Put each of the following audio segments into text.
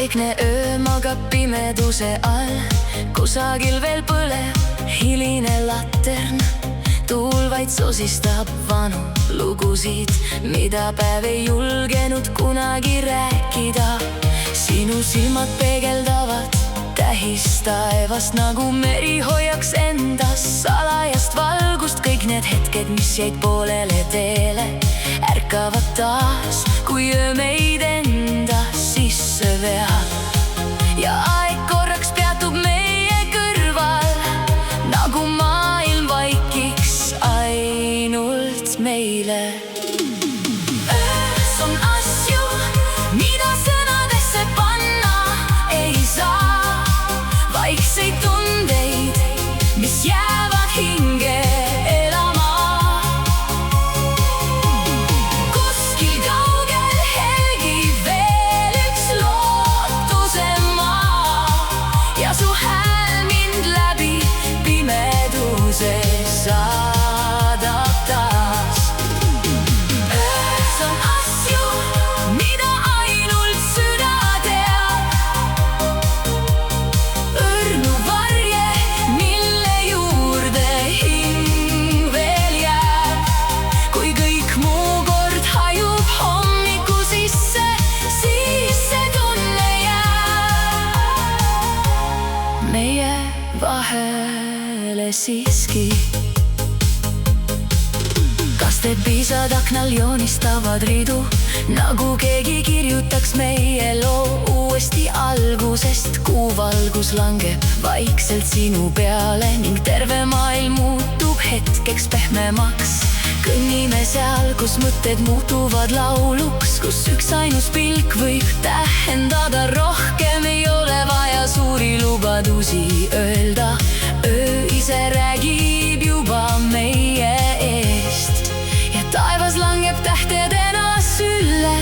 vaikne öö magab pimeduse all, kusagil veel põleb hiline latern. Tuul vaid sosistab vanu lugusid, mida päev ei julgenud kunagi rääkida. Sinu silmad peegeldavad tähis taevast, nagu meri hoiaks endas salajast valgust. Kõik need hetked, mis jäid poolele teele, ärkavad taas, kui öö meid enda sisse veab. Ja aeg korraks peatub meie kõrval, nagu maailm vaikiks ainult meile. Öös on asju, mida sõnadesse panna ei saa, vaikseid tundeid, mis jäävad hinge elama. Kuskil kaugel helgib veel üks lootuse maa, ja su hääl mind läbi pimeduse saadab taas. Öös on asju, mida ainult süda teab, õrnu varje, mille juurde hing veel jääb. Kui kõik muu kord hajub hommiku sisse, siis see tunne jääb meie vahele siiski. Kasted pisad aknal joonistavad ridu, nagu keegi kirjutaks meie loo uuesti algusest. Kuu valgus langeb vaikselt sinu peale ning terve maailm muutub hetkeks pehmemaks. Kõnnime seal, kus mõtted muutuvad lauluks, kus üksainus pilk võib tähendada rohkem. Ei ole vaja suuri lubadusi öelda, öö ise räägib juba meie eest. Ja taevas langeb tähtedena sülle,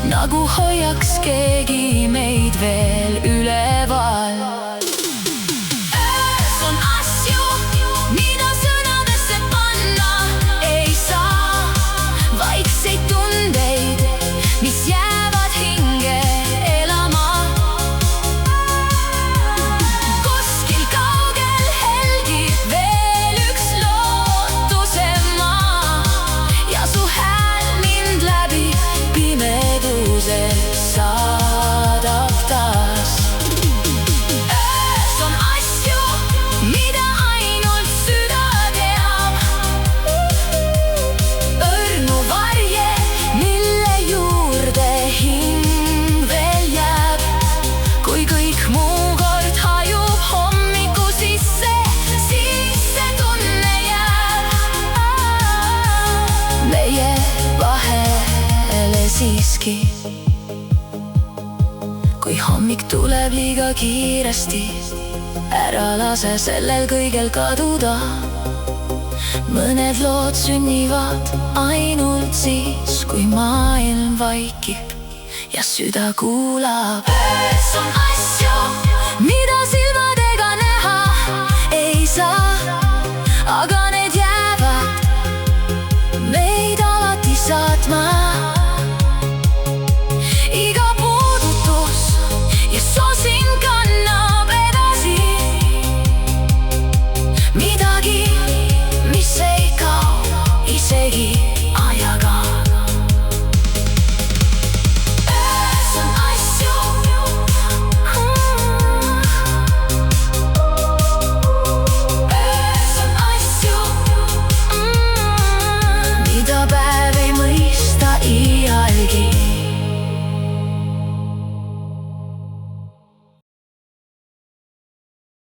nagu hoiaks keegi meid veel üleval. Öös on asju, mida sõnadesse panna ei saa, vaikseid tundeid, mis jäävad hinge elama. Kuskil kaugel helgib veel üks lootuse maa, ja su hääl mind läbi pimeduse saadab taas. Öös on asju, mida ainult süda teab, õrnu varje, mille juurde hing veel jääb. Kui kõik muu kord hajub hommiku sisse, siis see tunne jääb meie vahele siiski. Kui hommik tuleb liiga kiiresti, ära lase sellel kõigel kaduda. Mõned lood sünnivad ainult siis, kui maailm vaikib ja süda kuulab. Öös on asju, mida